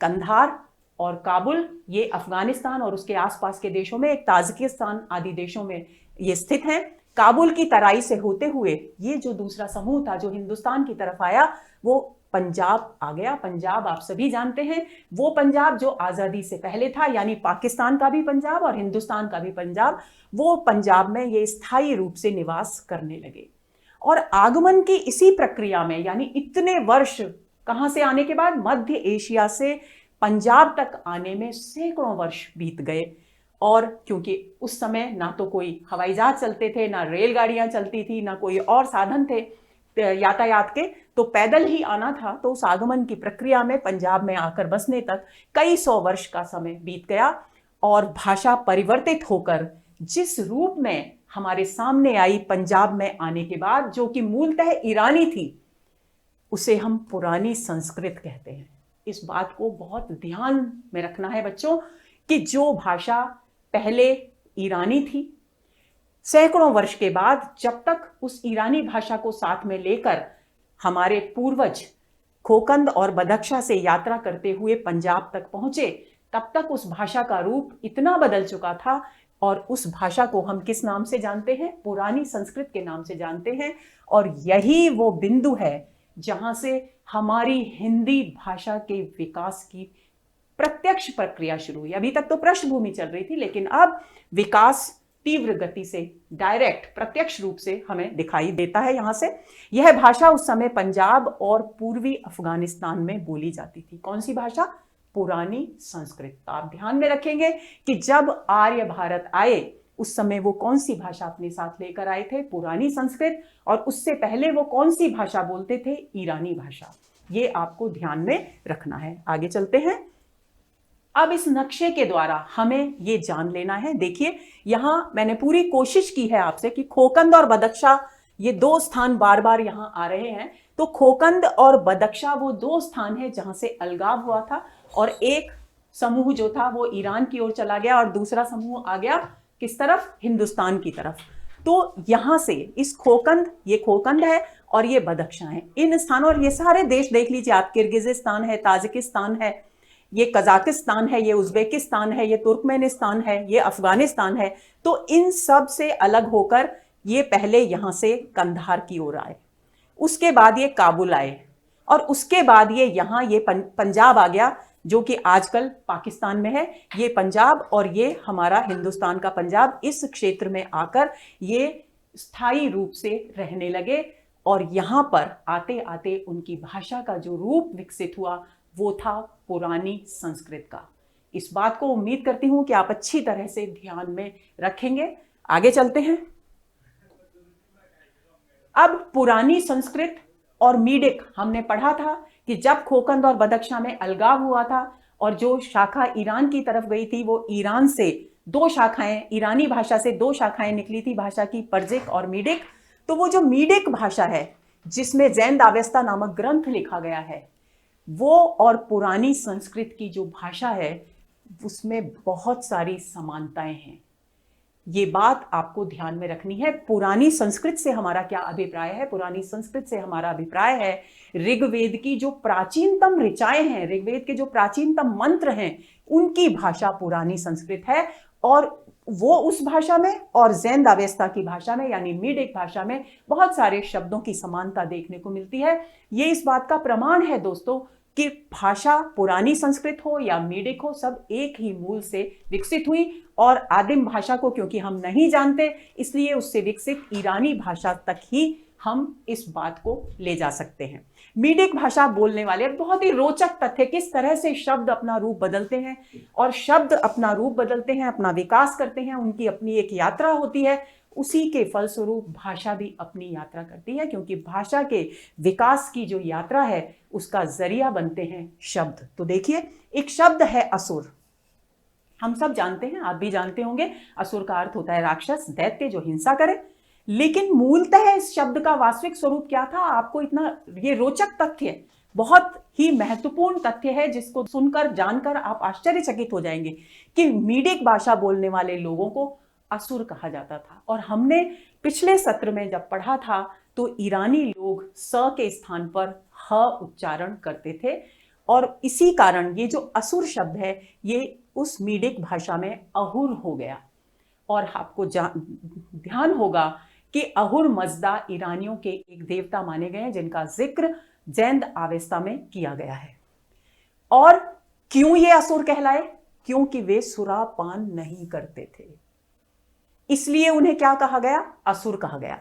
कंधार और काबुल ये अफगानिस्तान और उसके आसपास के देशों में, एक ताजिकिस्तान आदि देशों में ये स्थित हैं। काबुल की तराई से होते हुए ये जो दूसरा समूह था जो हिंदुस्तान की तरफ आया वो पंजाब आ गया। पंजाब आप सभी जानते हैं, वो पंजाब जो आजादी से पहले था, यानी पाकिस्तान का भी पंजाब और हिंदुस्तान का भी पंजाब। वो पंजाब में ये स्थायी रूप से निवास करने लगे। और आगमन की इसी प्रक्रिया में, यानी इतने वर्ष कहां से आने के बाद, मध्य एशिया से पंजाब तक आने में सैकड़ों वर्ष बीत गए। और क्योंकि उस समय ना तो कोई हवाई जहाज चलते थे, ना रेलगाड़ियां चलती थी, ना कोई और साधन थे यातायात के, तो पैदल ही आना था। तो उस आगमन की प्रक्रिया में पंजाब में आकर बसने तक कई सौ वर्ष का समय बीत गया। और भाषा परिवर्तित होकर जिस रूप में हमारे सामने आई पंजाब में आने के बाद, जो कि मूलतः ईरानी थी, उसे हम पुरानी संस्कृत कहते हैं। इस बात को बहुत ध्यान में रखना है बच्चों कि जो भाषा पहले ईरानी थी, सैकड़ों वर्ष के बाद जब तक उस ईरानी भाषा को साथ में लेकर हमारे पूर्वज खोकंद और बदख्शां से यात्रा करते हुए पंजाब तक पहुंचे, तब तक उस भाषा का रूप इतना बदल चुका था। और उस भाषा को हम किस नाम से जानते हैं? पुरानी संस्कृत के नाम से जानते हैं। और यही वो बिंदु है जहां से हमारी हिंदी भाषा के विकास की प्रत्यक्ष प्रक्रिया शुरू हुई। अभी तक तो पृष्ठभूमि चल रही थी, लेकिन अब विकास तीव्र गति से डायरेक्ट प्रत्यक्ष रूप से हमें दिखाई देता है। यहां से यह भाषा उस समय पंजाब और पूर्वी अफगानिस्तान में बोली जाती थी। कौन सी भाषा? पुरानी संस्कृत। आप ध्यान में रखेंगे कि जब आर्य भारत आए उस समय वो कौन सी भाषा अपने साथ लेकर आए थे? पुरानी संस्कृत। और उससे पहले वो कौन सी भाषा बोलते थे? ईरानी भाषा। ये आपको ध्यान में रखना है। आगे चलते हैं। अब इस नक्शे के द्वारा हमें ये जान लेना है। देखिए यहां मैंने पूरी कोशिश की है आपसे कि खोकंद और बदख्शां ये 2 स्थान बार बार यहां आ रहे हैं। तो खोकंद और बदख्शां वो 2 स्थान है जहां से अलगाव हुआ था, और एक समूह जो था वो ईरान की ओर चला गया और दूसरा समूह आ गया किस तरफ? हिंदुस्तान की तरफ। तो यहां से इस खोकंद, ये खोकंद है और ये बदख्शां है, इन स्थानों, और ये सारे देश देख लीजिए आप, किर्गिजिस्तान है, ताजिकिस्तान है, ये कजाकिस्तान है, ये उज्बेकिस्तान है, ये तुर्कमेनिस्तान है, ये अफगानिस्तान है। तो इन सब से अलग होकर ये पहले यहां से कंधार की ओर आए, उसके बाद ये काबुल आए, और उसके बाद ये यहां ये पंजाब आ गया जो कि आजकल पाकिस्तान में है। ये पंजाब और ये हमारा हिंदुस्तान का पंजाब, इस क्षेत्र में आकर ये स्थायी रूप से रहने लगे। और यहां पर आते आते उनकी भाषा का जो रूप विकसित हुआ वो था पुरानी संस्कृत का। इस बात को उम्मीद करती हूं कि आप अच्छी तरह से ध्यान में रखेंगे। आगे चलते हैं। अब पुरानी संस्कृत और मीडिक हमने पढ़ा था कि जब खोकंद और बदख्शां में अलगाव हुआ था और जो शाखा ईरान की तरफ गई थी वो ईरान से 2 शाखाएं, ईरानी भाषा से 2 शाखाएं निकली थी भाषा की, पर्जिक और मीडिक। तो वो जो मीडिक भाषा है जिसमें जैन दावेस्ता नामक ग्रंथ लिखा गया है, वो और पुरानी संस्कृत की जो भाषा है उसमें बहुत सारी समानताएं हैं। ये बात आपको ध्यान में रखनी है। पुरानी संस्कृत से हमारा क्या अभिप्राय है? पुरानी संस्कृत से हमारा अभिप्राय है ऋग्वेद की जो प्राचीनतम ऋचाएं हैं, ऋग्वेद के जो प्राचीनतम मंत्र हैं, उनकी भाषा पुरानी संस्कृत है। और वो उस भाषा में और जैन दावेस्ता की भाषा में यानी मीडिक भाषा में बहुत सारे शब्दों की समानता देखने को मिलती है। ये इस बात का प्रमाण है दोस्तों कि भाषा पुरानी संस्कृत हो या मीडिक हो, सब एक ही मूल से विकसित हुई। और आदिम भाषा को क्योंकि हम नहीं जानते, इसलिए उससे विकसित ईरानी भाषा तक ही हम इस बात को ले जा सकते हैं। मीडिक भाषा बोलने वाले बहुत ही रोचक तथ्य, किस तरह से शब्द अपना रूप बदलते हैं, और शब्द अपना रूप बदलते हैं, अपना विकास करते हैं, उनकी अपनी एक यात्रा होती है। उसी के फलस्वरूप भाषा भी अपनी यात्रा करती है, क्योंकि भाषा के विकास की जो यात्रा है उसका जरिया बनते हैं शब्द। तो देखिए, एक शब्द है असुर। हम सब जानते हैं, आप भी जानते होंगे, असुर का अर्थ होता है राक्षस, दैत्य जो हिंसा करे। लेकिन मूलतः इस शब्द का वास्तविक स्वरूप क्या था? आपको इतना ये रोचक तथ्य, बहुत ही महत्वपूर्ण तथ्य है जिसको सुनकर जानकर आप आश्चर्यचकित हो जाएंगे कि मीडिक भाषा बोलने वाले लोगों को असुर कहा जाता था। और हमने पिछले सत्र में जब पढ़ा था तो ईरानी लोग स के स्थान पर ह उच्चारण करते थे, और इसी कारण ये जो असुर शब्द है ये उस मीडिक भाषा में अहुर हो गया। और आपको ध्यान होगा कि अहुर मजदा ईरानियों के एक देवता माने गए हैं जिनका जिक्र जैंद आवेस्ता में किया गया है। और क्यों ये असुर कहलाए? क्योंकि वे सुरापान नहीं करते थे, इसलिए उन्हें क्या कहा गया? असुर कहा गया।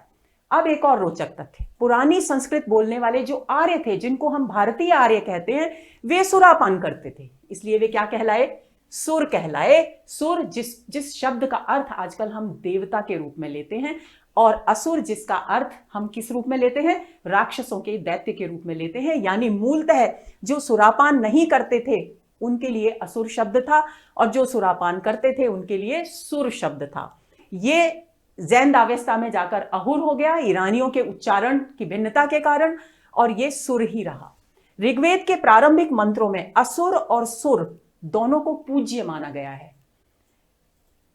अब एक और रोचक तथ्य, पुरानी संस्कृत बोलने वाले जो आर्य थे, जिनको हम भारतीय आर्य कहते हैं, वे सुरापान करते थे, इसलिए वे क्या कहलाए? सुर कहलाए। सुर जिस शब्द का अर्थ आजकल हम देवता के रूप में लेते हैं, और असुर जिसका अर्थ हम किस रूप में लेते हैं? राक्षसों के, दैत्य के रूप में लेते हैं। यानी मूलतः जो सुरापान नहीं करते थे उनके लिए असुर शब्द था, और जो सुरापान करते थे उनके लिए सुर शब्द था। ये जैंद आवेस्ता में जाकर अहुर हो गया ईरानियों के उच्चारण की भिन्नता के कारण, और ये सुर ही रहा। ऋग्वेद के प्रारंभिक मंत्रों में असुर और सुर दोनों को पूज्य माना गया है।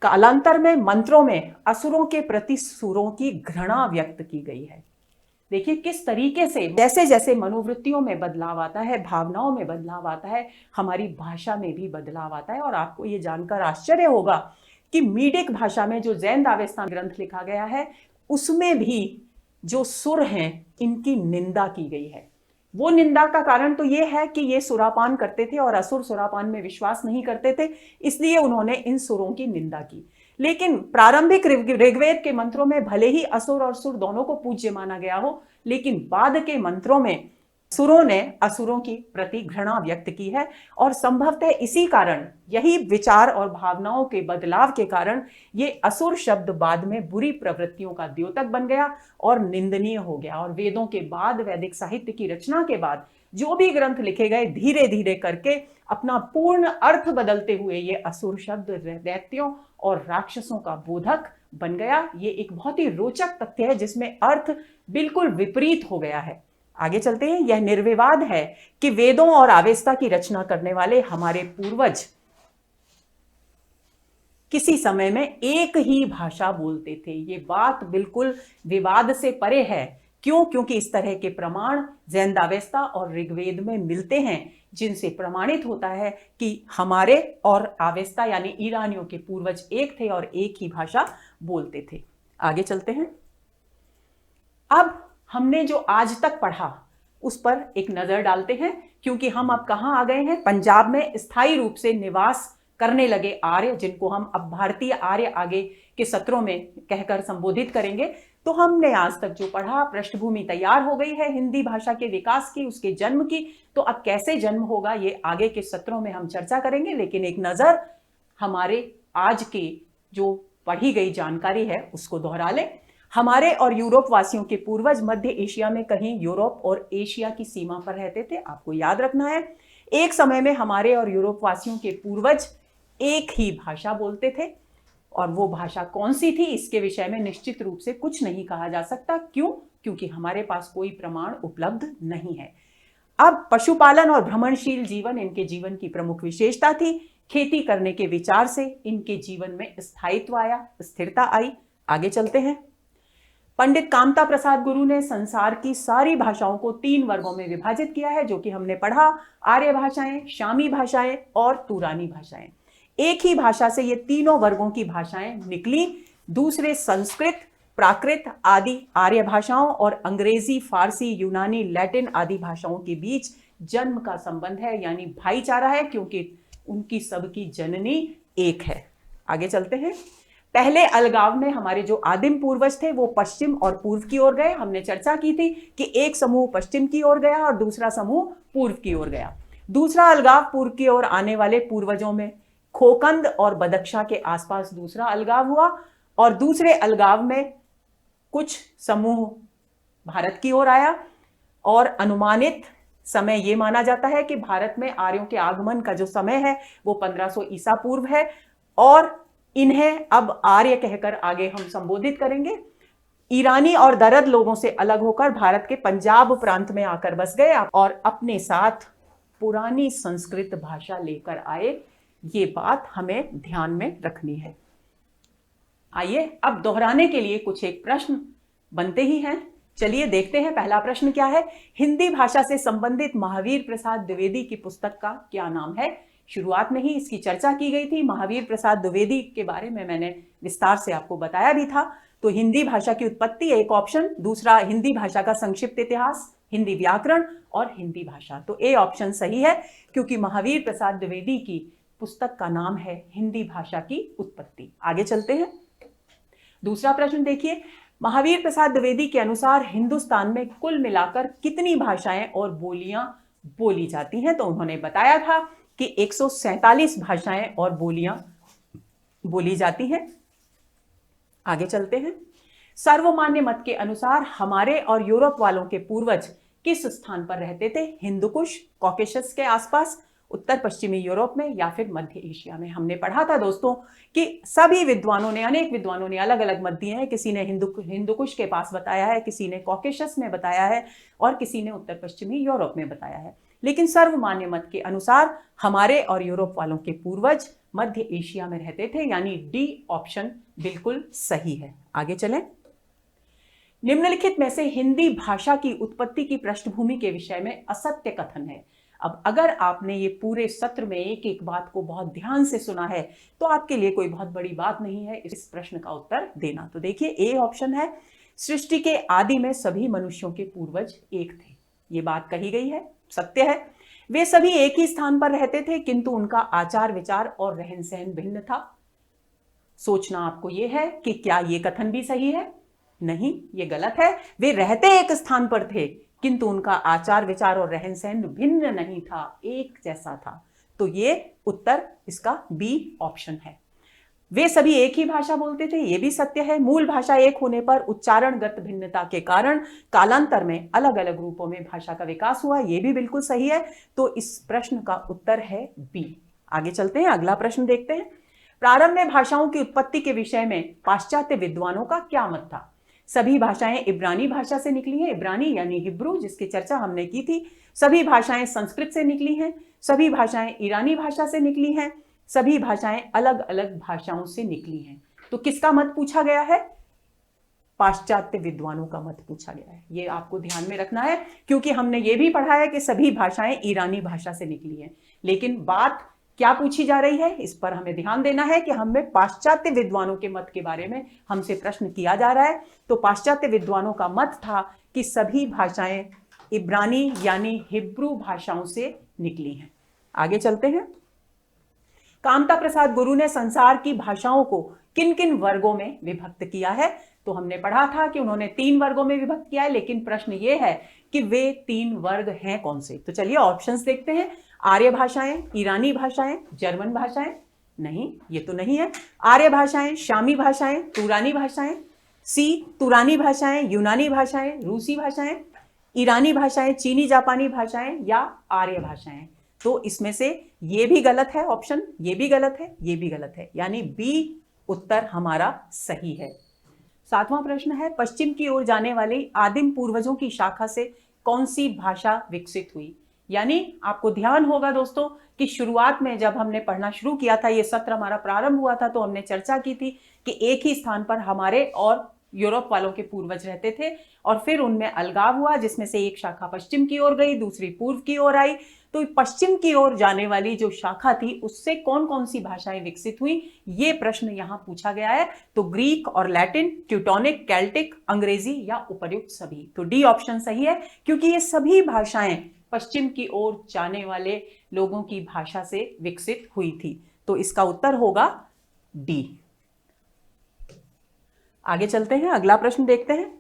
कालांतर में मंत्रों में असुरों के प्रति सुरों की घृणा व्यक्त की गई है। देखिए किस तरीके से जैसे जैसे मनोवृत्तियों में बदलाव आता है, भावनाओं में बदलाव आता है, हमारी भाषा में भी बदलाव आता है। और आपको ये जानकर आश्चर्य होगा कि मीडिक भाषा में जो जैंद आवेस्ता ग्रंथ लिखा गया है उसमें भी जो सुर हैं इनकी निंदा की गई है। वो निंदा का कारण तो ये है कि ये सुरापान करते थे और असुर सुरापान में विश्वास नहीं करते थे, इसलिए उन्होंने इन सुरों की निंदा की। लेकिन प्रारंभिक ऋग्वेद के मंत्रों में भले ही असुर और सुर दोनों को पूज्य माना गया हो, लेकिन बाद के मंत्रों में सुरों ने असुरों की प्रति घृणा व्यक्त की है। और संभवतः इसी कारण, यही विचार और भावनाओं के बदलाव के कारण, ये असुर शब्द बाद में बुरी प्रवृत्तियों का द्योतक बन गया और निंदनीय हो गया। और वेदों के बाद, वैदिक साहित्य की रचना के बाद जो भी ग्रंथ लिखे गए, धीरे धीरे करके अपना पूर्ण अर्थ बदलते हुए ये असुर शब्द दैत्यों और राक्षसों का बोधक बन गया। ये एक बहुत ही रोचक तथ्य है जिसमें अर्थ बिल्कुल विपरीत हो गया है। आगे चलते हैं। यह निर्विवाद है कि वेदों और आवेस्ता की रचना करने वाले हमारे पूर्वज किसी समय में एक ही भाषा बोलते थे। ये बात बिल्कुल विवाद से परे है। क्यों? क्योंकि इस तरह के प्रमाण जैंद आवेस्ता और ऋग्वेद में मिलते हैं, जिनसे प्रमाणित होता है कि हमारे और आवेस्ता यानी ईरानियों के पूर्वज एक थे और एक ही भाषा बोलते थे। आगे चलते हैं। अब हमने जो आज तक पढ़ा उस पर एक नजर डालते हैं, क्योंकि हम अब कहां आ गए हैं? पंजाब में स्थायी रूप से निवास करने लगे आर्य, जिनको हम अब भारतीय आर्य आगे के सत्रों में कहकर संबोधित करेंगे। तो हमने आज तक जो पढ़ा, पृष्ठभूमि तैयार हो गई है हिंदी भाषा के विकास की, उसके जन्म की। तो अब कैसे जन्म होगा ये आगे के सत्रों में हम चर्चा करेंगे, लेकिन एक नजर हमारे आज के जो पढ़ी गई जानकारी है उसको दोहरा लें। हमारे और यूरोप वासियों के पूर्वज मध्य एशिया में कहीं यूरोप और एशिया की सीमा पर रहते थे। आपको याद रखना है, एक समय में हमारे और यूरोप वासियों के पूर्वज एक ही भाषा बोलते थे, और वो भाषा कौन सी थी इसके विषय में निश्चित रूप से कुछ नहीं कहा जा सकता। क्यों? क्योंकि हमारे पास कोई प्रमाण उपलब्ध नहीं है। अब पशुपालन और भ्रमणशील जीवन इनके जीवन की प्रमुख विशेषता थी। खेती करने के विचार से इनके जीवन में स्थायित्व आया, स्थिरता आई। आगे चलते हैं। पंडित कामता प्रसाद गुरु ने संसार की सारी भाषाओं को 3 वर्गों में विभाजित किया है, जो कि हमने पढ़ा। आर्य भाषाएं, शामी भाषाएं और तुरानी भाषाएं। एक ही भाषा से ये तीनों वर्गों की भाषाएं निकली। दूसरे संस्कृत, प्राकृत आदि आर्य भाषाओं और अंग्रेजी, फारसी, यूनानी, लैटिन आदि भाषाओं के बीच जन्म का संबंध है, यानी भाईचारा है, क्योंकि उनकी सबकी जननी एक है। आगे चलते हैं। पहले अलगाव में हमारे जो आदिम पूर्वज थे वो पश्चिम और पूर्व की ओर गए। हमने चर्चा की थी कि एक समूह पश्चिम की ओर गया और दूसरा समूह पूर्व की ओर गया। दूसरा अलगाव पूर्व की ओर आने वाले पूर्वजों में खोकंद और बदख्शा के आसपास दूसरा अलगाव हुआ, और दूसरे अलगाव में कुछ समूह भारत की ओर आया और अनुमानित समय यह माना जाता है कि भारत में आर्यों के आगमन का जो समय है वो 1500 ईसा पूर्व है और इन्हें अब आर्य कहकर आगे हम संबोधित करेंगे। ईरानी और दरद लोगों से अलग होकर भारत के पंजाब प्रांत में आकर बस गए और अपने साथ पुरानी संस्कृत भाषा लेकर आए। ये बात हमें ध्यान में रखनी है। आइए अब दोहराने के लिए कुछ एक प्रश्न बनते ही हैं। चलिए देखते हैं पहला प्रश्न क्या है। हिंदी भाषा से संबंधित महावीर प्रसाद द्विवेदी की पुस्तक का क्या नाम है। शुरुआत में ही इसकी चर्चा की गई थी। महावीर प्रसाद द्विवेदी के बारे में मैंने विस्तार से आपको बताया भी था। तो हिंदी भाषा की उत्पत्ति एक ऑप्शन, दूसरा हिंदी भाषा का संक्षिप्त इतिहास, हिंदी व्याकरण और हिंदी भाषा। तो ए ऑप्शन सही है क्योंकि महावीर प्रसाद द्विवेदी की पुस्तक का नाम है हिंदी भाषा की उत्पत्ति। आगे चलते हैं। दूसरा प्रश्न देखिए, महावीर प्रसाद द्विवेदी के अनुसार हिंदुस्तान में कुल मिलाकर कितनी भाषाएं और बोलियां बोली जाती हैं। तो उन्होंने बताया था कि 147 भाषाएं और बोलियां बोली जाती हैं। आगे चलते हैं। सर्वमान्य मत के अनुसार हमारे और यूरोप वालों के पूर्वज किस स्थान पर रहते थे। हिंदुकुश, कॉकेशस के आसपास, उत्तर पश्चिमी यूरोप में या फिर मध्य एशिया में। हमने पढ़ा था दोस्तों कि सभी विद्वानों ने, अनेक विद्वानों ने अलग अलग मत दिए हैं। किसी ने हिंदुकुश के पास बताया है, किसी ने कॉकेशस में बताया है और किसी ने उत्तर पश्चिमी यूरोप में बताया है। लेकिन सर्वमान्य मत के अनुसार हमारे और यूरोप वालों के पूर्वज मध्य एशिया में रहते थे, यानी डी ऑप्शन बिल्कुल सही है। आगे चलें। निम्नलिखित में से हिंदी भाषा की उत्पत्ति की पृष्ठभूमि के विषय में असत्य कथन है। अब अगर आपने ये पूरे सत्र में एक एक बात को बहुत ध्यान से सुना है तो आपके लिए कोई बहुत बड़ी बात नहीं है इस प्रश्न का उत्तर देना। तो देखिए ए ऑप्शन है, सृष्टि के आदि में सभी मनुष्यों के पूर्वज एक थे। ये बात कही गई है, सत्य है। वे सभी एक ही स्थान पर रहते थे किंतु उनका आचार विचार और रहन सहन भिन्न था। सोचना आपको यह है कि क्या यह कथन भी सही है। नहीं, ये गलत है। वे रहते एक स्थान पर थे किंतु उनका आचार विचार और रहन सहन भिन्न नहीं था, एक जैसा था। तो ये उत्तर इसका बी ऑप्शन है। वे सभी एक ही भाषा बोलते थे, ये भी सत्य है। मूल भाषा एक होने पर उच्चारणगत भिन्नता के कारण कालांतर में अलग अलग रूपों में भाषा का विकास हुआ, ये भी बिल्कुल सही है। तो इस प्रश्न का उत्तर है बी। आगे चलते हैं, अगला प्रश्न देखते हैं। प्रारंभ में भाषाओं की उत्पत्ति के विषय में पाश्चात्य विद्वानों का क्या मत था। सभी भाषाएं इब्रानी भाषा से निकली हैं, इब्रानी यानी हिब्रू जिसकी चर्चा हमने की थी। सभी भाषाएं संस्कृत से निकली हैं, सभी भाषाएं ईरानी भाषा से निकली हैं, सभी भाषाएं अलग अलग भाषाओं से निकली हैं। तो किसका मत पूछा गया है। पाश्चात्य विद्वानों का मत पूछा गया है। ये आपको ध्यान में रखना है क्योंकि हमने ये भी पढ़ा है कि सभी भाषाएं ईरानी भाषा से निकली हैं। लेकिन बात क्या पूछी जा रही है, इस पर हमें ध्यान देना है कि हमें पाश्चात्य विद्वानों के मत के बारे में हमसे प्रश्न किया जा रहा है। तो पाश्चात्य विद्वानों का मत था कि सभी भाषाएं इब्रानी यानी हिब्रू भाषाओं से निकली हैं। आगे चलते हैं। कामता प्रसाद गुरु ने संसार की भाषाओं को किन किन वर्गों में विभक्त किया है। तो हमने पढ़ा था कि उन्होंने 3 वर्गों में विभक्त किया है, लेकिन प्रश्न ये है कि वे 3 वर्ग हैं कौन से। तो चलिए ऑप्शंस देखते हैं। आर्य भाषाएं, ईरानी भाषाएं, जर्मन भाषाएं। नहीं, ये तो नहीं है। आर्य भाषाएं, शामी भाषाएं, तुरानी भाषाएं। सी, तुरानी भाषाएं, यूनानी भाषाएं, रूसी भाषाएं, ईरानी भाषाएं, चीनी जापानी भाषाएं या आर्य भाषाएं। तो इसमें से ये भी गलत है ऑप्शन, ये भी गलत है, ये भी गलत है, यानी बी उत्तर हमारा सही है। 7वां प्रश्न है, पश्चिम की ओर जाने वाली आदिम पूर्वजों की शाखा से कौन सी भाषा विकसित हुई। यानी आपको ध्यान होगा दोस्तों कि शुरुआत में जब हमने पढ़ना शुरू किया था, ये सत्र हमारा प्रारंभ हुआ था, तो हमने चर्चा की थी कि एक ही स्थान पर हमारे और यूरोप वालों के पूर्वज रहते थे और फिर उनमें अलगाव हुआ जिसमें से एक शाखा पश्चिम की ओर गई, दूसरी पूर्व की ओर आई। तो पश्चिम की ओर जाने वाली जो शाखा थी उससे कौन कौन सी भाषाएं विकसित हुई, ये प्रश्न यहां पूछा गया है। तो ग्रीक और लैटिन, ट्यूटोनिक, केल्टिक, अंग्रेजी या उपर्युक्त सभी। तो डी ऑप्शन सही है क्योंकि ये सभी भाषाएं पश्चिम की ओर जाने वाले लोगों की भाषा से विकसित हुई थी। तो इसका उत्तर होगा डी। आगे चलते हैं, अगला प्रश्न देखते हैं।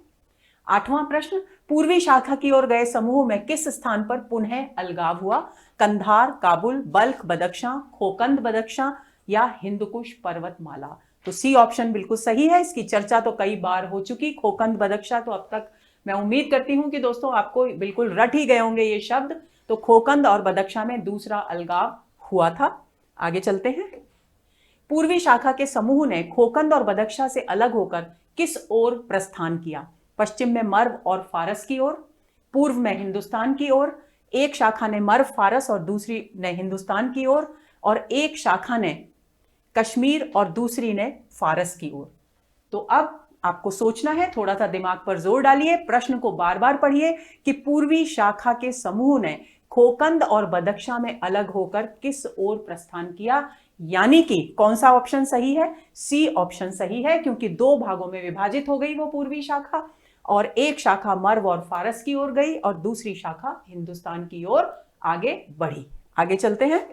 8वां प्रश्न, पूर्वी शाखा की ओर गए समूह में किस स्थान पर पुनः अलगाव हुआ। कंधार, काबुल, बल्ख, बदख्शां, खोकंद बदख्शां या हिंदकुश पर्वतमाला। तो सी ऑप्शन बिल्कुल सही है। इसकी चर्चा तो कई बार हो चुकी। खोकंद बदख्शा तो अब तक मैं उम्मीद करती हूं कि दोस्तों आपको बिल्कुल रट ही गए होंगे ये शब्द। तो खोकंद और बदख्शा में दूसरा अलगाव हुआ था। आगे चलते हैं। पूर्वी शाखा के समूह ने खोकंद और बदख्शा से अलग होकर किस ओर प्रस्थान किया? पश्चिम में मर्व और फारस की ओर, पूर्व में हिंदुस्तान की ओर, एक शाखा ने मर्व फारस और दूसरी ने हिंदुस्तान की ओर, और एक शाखा ने कश्मीर और दूसरी ने फारस की ओर। तो अब आपको सोचना है, थोड़ा सा दिमाग पर जोर डालिए, प्रश्न को बार बार पढ़िए कि पूर्वी शाखा के समूह ने खोकंद और बदख्शा में अलग होकर किस ओर प्रस्थान किया। यानी कि कौन सा ऑप्शन सही है? सी ऑप्शन सही है, क्योंकि दो भागों में विभाजित हो गई वो पूर्वी शाखा, और एक शाखा मर्व और फारस की ओर गई और दूसरी शाखा हिंदुस्तान की ओर आगे बढ़ी। आगे चलते हैं।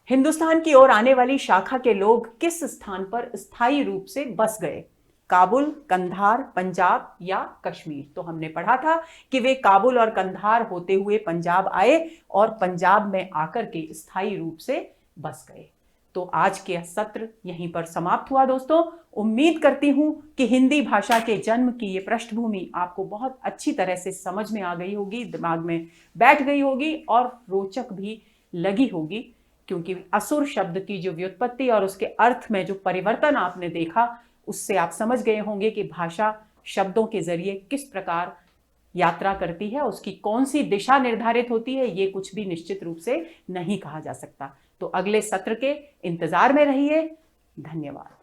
हिंदुस्तान की ओर आने वाली शाखा के लोग किस स्थान पर स्थायी रूप से बस गए? काबुल, कंधार, पंजाब या कश्मीर? तो हमने पढ़ा था कि वे काबुल और कंधार होते हुए पंजाब आए और पंजाब में आकर के स्थायी रूप से बस गए। तो आज के सत्र यहीं पर समाप्त हुआ दोस्तों। उम्मीद करती हूं कि हिंदी भाषा के जन्म की ये पृष्ठभूमि आपको बहुत अच्छी तरह से समझ में आ गई होगी, दिमाग में बैठ गई होगी और रोचक भी लगी होगी, क्योंकि असुर शब्द की जो व्युत्पत्ति और उसके अर्थ में जो परिवर्तन आपने देखा, उससे आप समझ गए होंगे कि भाषा शब्दों के जरिए किस प्रकार यात्रा करती है, उसकी कौन सी दिशा निर्धारित होती है, ये कुछ भी निश्चित रूप से नहीं कहा जा सकता। तो अगले सत्र के इंतजार में रहिए। धन्यवाद।